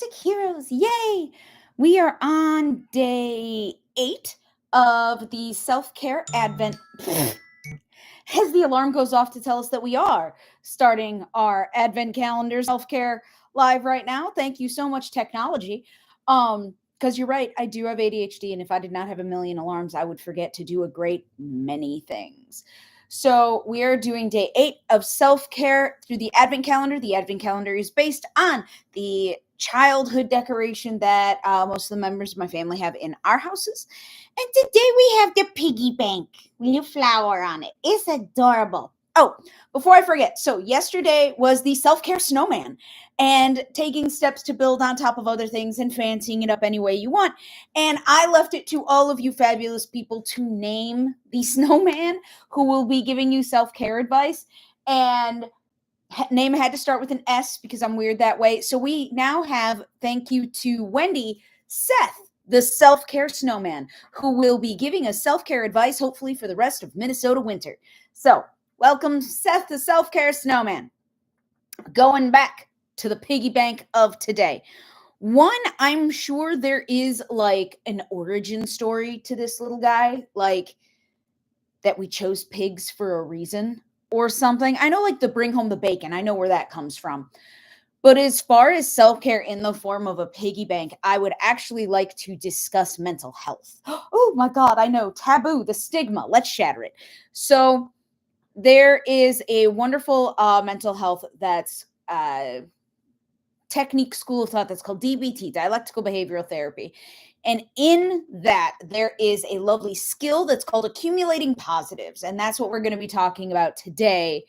Galactic Heroes. Yay! We are on day 8 of the self-care advent. As the alarm goes off to tell us that we are starting our advent calendar self-care live right now. Thank you so much, technology. Because you're right, I do have ADHD, and if I did not have a million alarms, I would forget to do a great many things. So we are doing day 8 of self-care through the advent calendar. The advent calendar is based on the childhood decoration that most of the members of my family have in our houses. And today we have the piggy bank with a flower on it. It's adorable. Oh, before I forget, so yesterday was the self-care snowman and taking steps to build on top of other things and fancying it up any way you want. And I left it to all of you fabulous people to name the snowman who will be giving you self-care advice. And name had to start with an S because I'm weird that way. So we now have, thank you to Wendy, Seth, the self-care snowman, who will be giving us self-care advice, hopefully for the rest of Minnesota winter. So welcome, Seth, the self-care snowman. Going back to the piggy bank of today. One, I'm sure there is like an origin story to this little guy, like that we chose pigs for a reason or something. I know like the bring home the bacon. I know where that comes from. But as far as self-care in the form of a piggy bank, I would actually like to discuss mental health. Oh my God, I know. Taboo, the stigma. Let's shatter it. So there is a wonderful mental health that's technique school of thought that's called DBT, dialectical behavioral therapy. And in that, there is a lovely skill that's called accumulating positives. And that's what we're going to be talking about today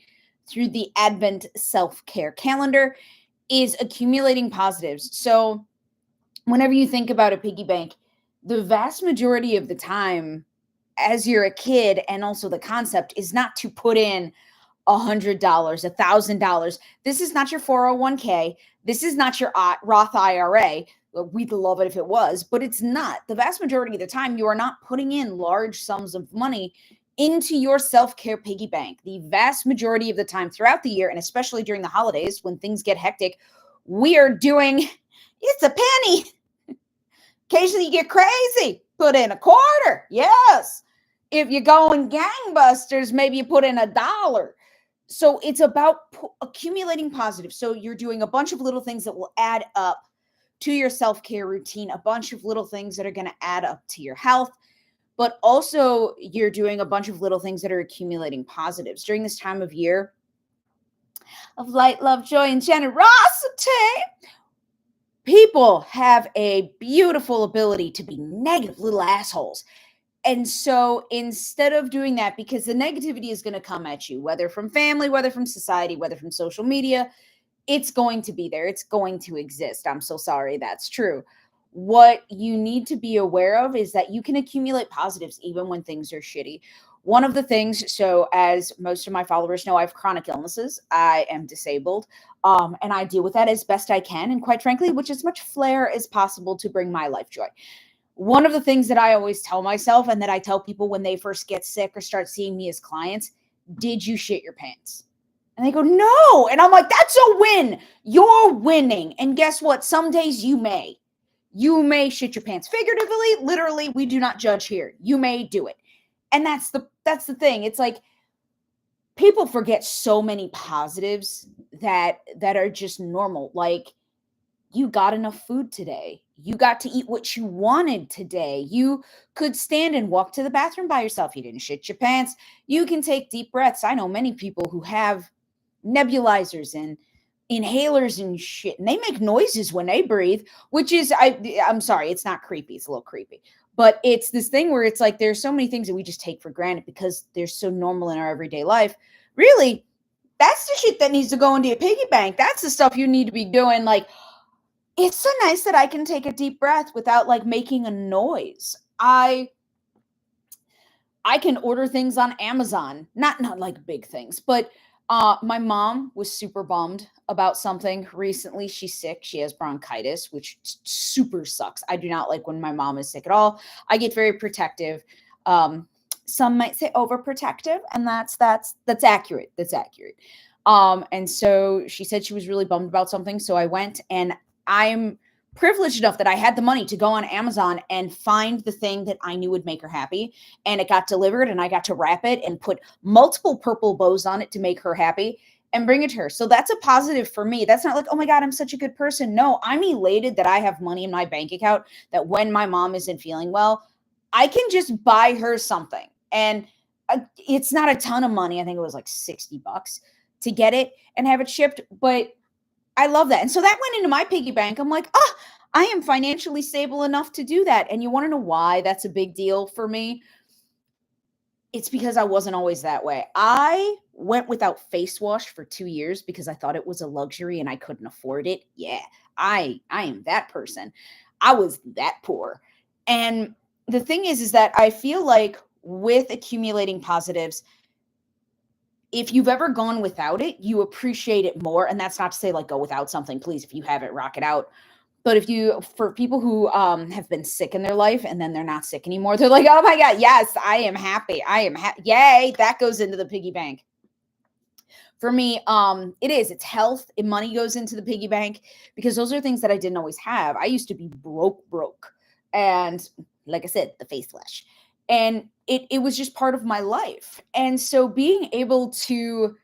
through the Advent self-care calendar, is accumulating positives. So whenever you think about a piggy bank, the vast majority of the time as you're a kid, and also the concept is not to put in $100, $1,000. This is not your 401k. This is not your Roth IRA. We'd love it if it was, but it's not. The vast majority of the time, you are not putting in large sums of money into your self-care piggy bank. The vast majority of the time throughout the year, and especially during the holidays when things get hectic, we are doing, it's a penny. Occasionally you get crazy, put in a quarter. Yes. If you're going gangbusters, maybe you put in $1. So it's about accumulating positives. So you're doing a bunch of little things that will add up to your self-care routine, a bunch of little things that are going to add up to your health, but also you're doing a bunch of little things that are accumulating positives. During this time of year of light, love, joy, and generosity, people have a beautiful ability to be negative little assholes. And so instead of doing that, because the negativity is going to come at you, whether from family, whether from society, whether from social media, it's going to be there. It's going to exist. I'm so sorry. That's true. What you need to be aware of is that you can accumulate positives even when things are shitty. One of the things, so as most of my followers know, I have chronic illnesses. I am disabled, and I deal with that as best I can. And quite frankly, with as much flair as possible to bring my life joy. One of the things that I always tell myself and that I tell people when they first get sick or start seeing me as clients, did you shit your pants? And they go, no. And I'm like, that's a win. You're winning. And guess what? Some days you may. You may shit your pants. Figuratively, literally, we do not judge here. You may do it. And that's the thing. It's like people forget so many positives that are just normal. Like, you got enough food today. You got to eat what you wanted today. You could stand and walk to the bathroom by yourself. You didn't shit your pants. You can take deep breaths. I know many people who have nebulizers and inhalers and shit, and they make noises when they breathe, which is, I'm sorry, it's not creepy. It's a little creepy. But it's this thing where it's like there's so many things that we just take for granted because they're so normal in our everyday life. Really, that's the shit that needs to go into your piggy bank. That's the stuff you need to be doing. Like, it's so nice that I can take a deep breath without like making a noise. I can order things on Amazon, not like big things, but my mom was super bummed about something recently. She's sick. She has bronchitis, which super sucks. I do not like when my mom is sick at all. I get very protective. Some might say overprotective, and that's accurate. That's accurate. And so she said she was really bummed about something. So I went, and I'm privileged enough that I had the money to go on Amazon and find the thing that I knew would make her happy. And it got delivered and I got to wrap it and put multiple purple bows on it to make her happy and bring it to her. So that's a positive for me. That's not like, oh my God, I'm such a good person. No, I'm elated that I have money in my bank account that when my mom isn't feeling well, I can just buy her something. And it's not a ton of money. I think it was like $60 to get it and have it shipped. But I love that. And so that went into my piggy bank. I'm like, oh, I am financially stable enough to do that. And you want to know why that's a big deal for me? It's because I wasn't always that way. I went without face wash for 2 years because I thought it was a luxury and I couldn't afford it. Yeah, I am that person. I was that poor. And the thing is that I feel like with accumulating positives, if you've ever gone without it, you appreciate it more. And that's not to say like go without something, please. If you have it, rock it out. But if you, for people who have been sick in their life and then they're not sick anymore, they're like, oh my God, yes, I am happy. I am happy. Yay. That goes into the piggy bank. For me, it's health and money goes into the piggy bank because those are things that I didn't always have. I used to be broke. And like I said, the face flash. And it was just part of my life. And so being able to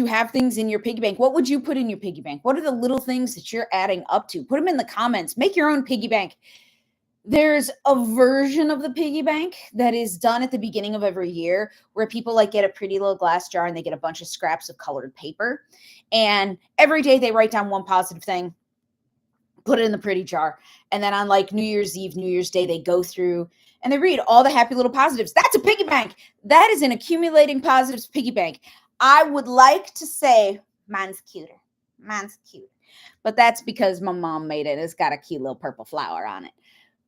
have things in your piggy bank. What would you put in your piggy bank? What are the little things that you're adding up to? Put them in the comments. Make your own piggy bank. There's a version of the piggy bank that is done at the beginning of every year where people like get a pretty little glass jar and they get a bunch of scraps of colored paper. And every day they write down one positive thing, put it in the pretty jar. And then on like New Year's Eve, New Year's Day, they go through and they read all the happy little positives. That's a piggy bank. That is an accumulating positives piggy bank. I would like to say mine's cuter. Mine's cute. But that's because my mom made it. It's got a cute little purple flower on it.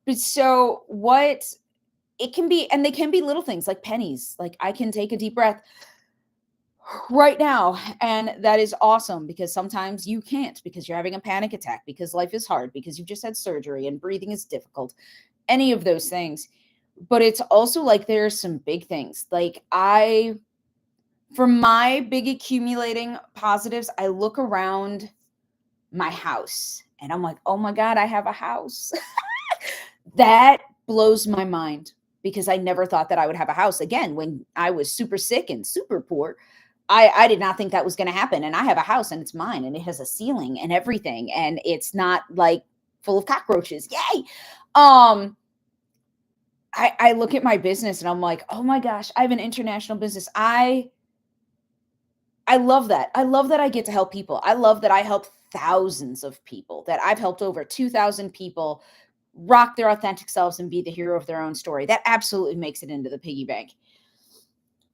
But so what it can be, and they can be little things like pennies. Like I can take a deep breath right now. And that is awesome because sometimes you can't because you're having a panic attack, because life is hard, because you've just had surgery and breathing is difficult, any of those things. But it's also like there are some big things. Like for my big accumulating positives, I look around my house and I'm like, oh my God, I have a house. That blows my mind because I never thought that I would have a house again. When I was super sick and super poor, I did not think that was going to happen. And I have a house and it's mine and it has a ceiling and everything. And it's not like full of cockroaches. Yay. I look at my business and I'm like, oh my gosh, I have an international business. I love that. I love that I get to help people. I love that I help thousands of people, that I've helped over 2,000 people rock their authentic selves and be the hero of their own story. That absolutely makes it into the piggy bank.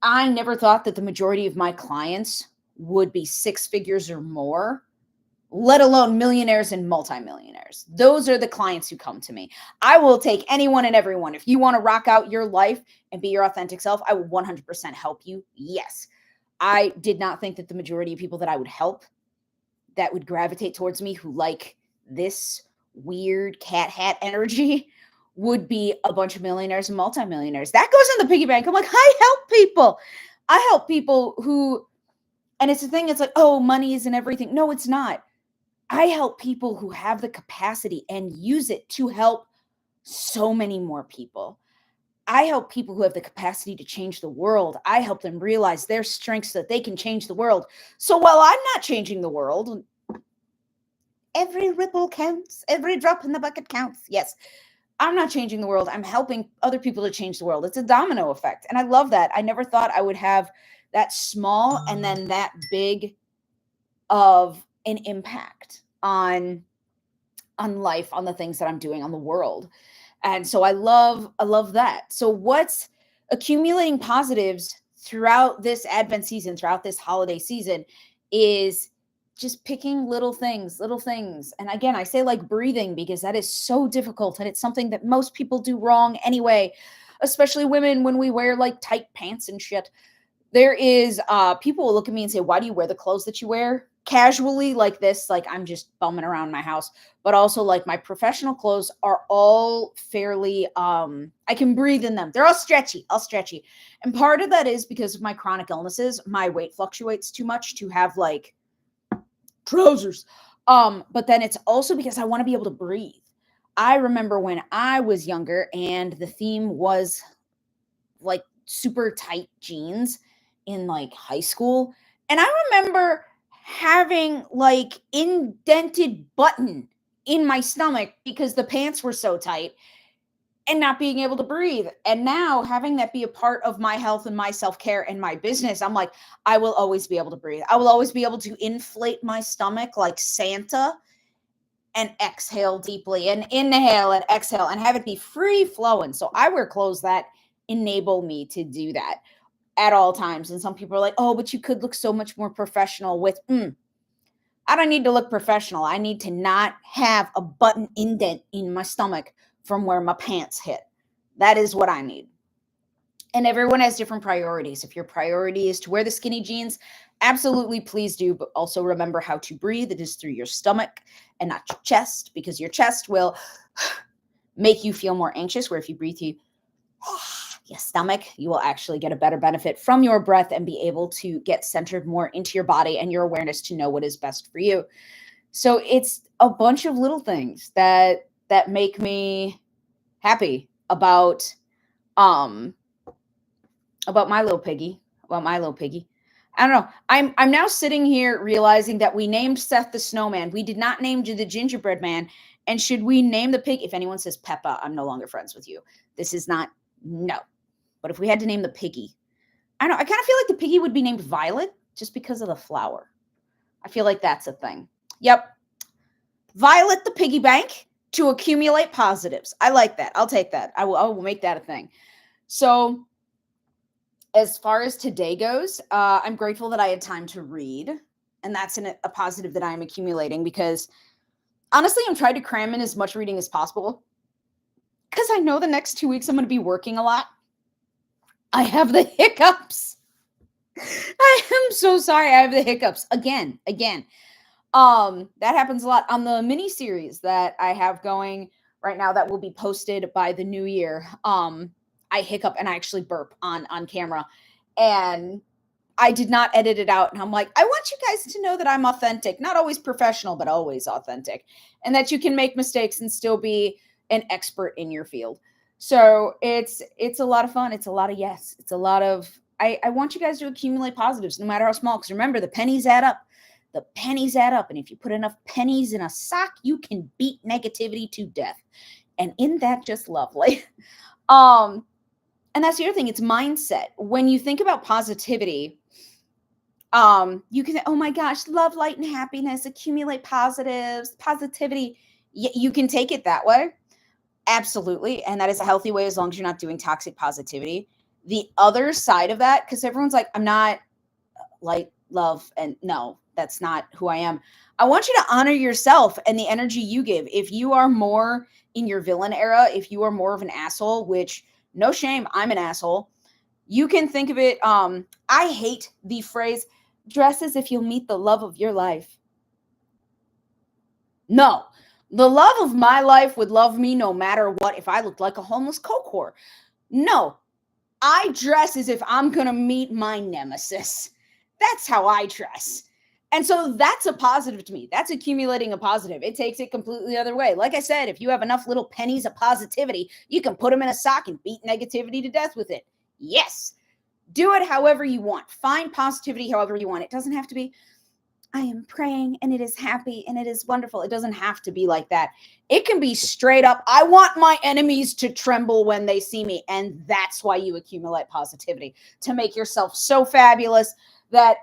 I never thought that the majority of my clients would be six figures or more, let alone millionaires and multimillionaires. Those are the clients who come to me. I will take anyone and everyone. If you want to rock out your life and be your authentic self, I will 100% help you. Yes. I did not think that the majority of people that I would help that would gravitate towards me who like this weird cat hat energy would be a bunch of millionaires and multimillionaires. That goes in the piggy bank. I'm like, I help people. I help people who, and it's the thing, it's like, oh, money isn't everything. No, it's not. I help people who have the capacity and use it to help so many more people. I help people who have the capacity to change the world. I help them realize their strengths so that they can change the world. So while I'm not changing the world, every ripple counts, every drop in the bucket counts. Yes, I'm not changing the world. I'm helping other people to change the world. It's a domino effect. And I love that. I never thought I would have that small and then that big of an impact on life, on the things that I'm doing, on the world. And so I love that. So what's accumulating positives throughout this Advent season, throughout this holiday season, is just picking little things. And again, I say like breathing because that is so difficult. And it's something that most people do wrong anyway, especially women when we wear like tight pants and shit. There is people will look at me and say, why do you wear the clothes that you wear? Casually like this, like I'm just bumming around my house, but also like my professional clothes are all fairly, I can breathe in them. They're all stretchy. And part of that is because of my chronic illnesses. My weight fluctuates too much to have like trousers. But then it's also because I want to be able to breathe. I remember when I was younger and the theme was like super tight jeans in like high school. And I remember having like indented button in my stomach because the pants were so tight and not being able to breathe. And now having that be a part of my health and my self-care and my business, I'm like, I will always be able to breathe. I will always be able to inflate my stomach like Santa and exhale deeply and inhale and exhale and have it be free flowing. So I wear clothes that enable me to do that at all times. And some people are like, oh, but you could look so much more professional with, I don't need to look professional. I need to not have a button indent in my stomach from where my pants hit. That is what I need. And everyone has different priorities. If your priority is to wear the skinny jeans, absolutely please do. But also remember how to breathe. It is through your stomach and not your chest, because your chest will make you feel more anxious. Where if you breathe through your stomach, you will actually get a better benefit from your breath and be able to get centered more into your body and your awareness to know what is best for you. So it's a bunch of little things that make me happy about my little piggy, I don't know. I'm now sitting here realizing that we named Seth the snowman. We did not name the gingerbread man. And should we name the pig? If anyone says Peppa, I'm no longer friends with you. This is not, no. But if we had to name the piggy, I don't know. I kind of feel like the piggy would be named Violet just because of the flower. I feel like that's a thing. Yep. Violet the piggy bank to accumulate positives. I like that. I'll take that. I will make that a thing. So as far as today goes, I'm grateful that I had time to read. And that's a positive that I'm accumulating, because honestly, I'm trying to cram in as much reading as possible because I know the next 2 weeks I'm going to be working a lot. I have the hiccups. I am so sorry. I have the hiccups again. That happens a lot on the mini series that I have going right now that will be posted by the new year. I hiccup and I actually burp on camera, and I did not edit it out. And I'm like, I want you guys to know that I'm authentic, not always professional, but always authentic, and that you can make mistakes and still be an expert in your field. So it's a lot of fun. It's a lot of yes. It's a lot of, I want you guys to accumulate positives no matter how small. Because remember, the pennies add up. The pennies add up. And if you put enough pennies in a sock, you can beat negativity to death. And isn't that just lovely? And that's the other thing. It's mindset. When you think about positivity, you can say, oh my gosh, love, light, and happiness, accumulate positives, positivity. You can take it that way. Absolutely. And that is a healthy way, as long as you're not doing toxic positivity. The other side of that, because everyone's like, I'm not light, love, and no, that's not who I am. I want you to honor yourself and the energy you give. If you are more in your villain era, if you are more of an asshole, which no shame, I'm an asshole, you can think of it. I hate the phrase, dress as if you'll meet the love of your life. No, the love of my life would love me no matter what if I looked like a homeless coke whore. No, I dress as if I'm going to meet my nemesis. That's how I dress. And so that's a positive to me. That's accumulating a positive. It takes it completely the other way. Like I said, if you have enough little pennies of positivity, you can put them in a sock and beat negativity to death with it. Yes. Do it however you want. Find positivity however you want. It doesn't have to be, I am praying and it is happy and it is wonderful. It doesn't have to be like that. It can be straight up, I want my enemies to tremble when they see me. And that's why you accumulate positivity, to make yourself so fabulous that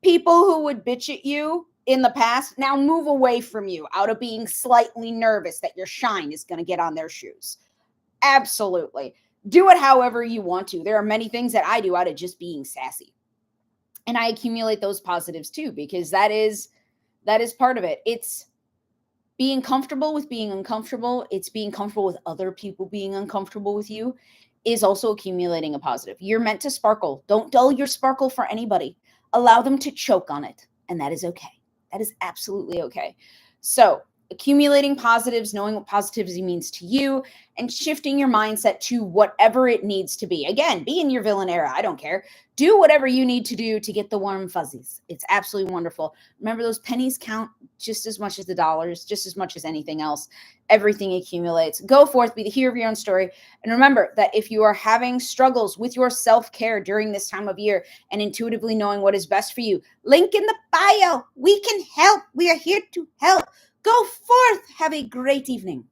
people who would bitch at you in the past now move away from you out of being slightly nervous that your shine is going to get on their shoes. Absolutely. Do it however you want to. There are many things that I do out of just being sassy. And I accumulate those positives too, because that is part of it. It's being comfortable with being uncomfortable. It's being comfortable with other people being uncomfortable with you, is also accumulating a positive. You're meant to sparkle. Don't dull your sparkle for anybody. Allow them to choke on it. And that is okay. That is absolutely okay. So accumulating positives, knowing what positivity means to you, and shifting your mindset to whatever it needs to be. Again, be in your villain era. I don't care. Do whatever you need to do to get the warm fuzzies. It's absolutely wonderful. Remember, those pennies count just as much as the dollars, just as much as anything else. Everything accumulates. Go forth, be the hero of your own story. And remember that if you are having struggles with your self-care during this time of year and intuitively knowing what is best for you, link in the bio. We can help. We are here to help. Go forth. Have a great evening.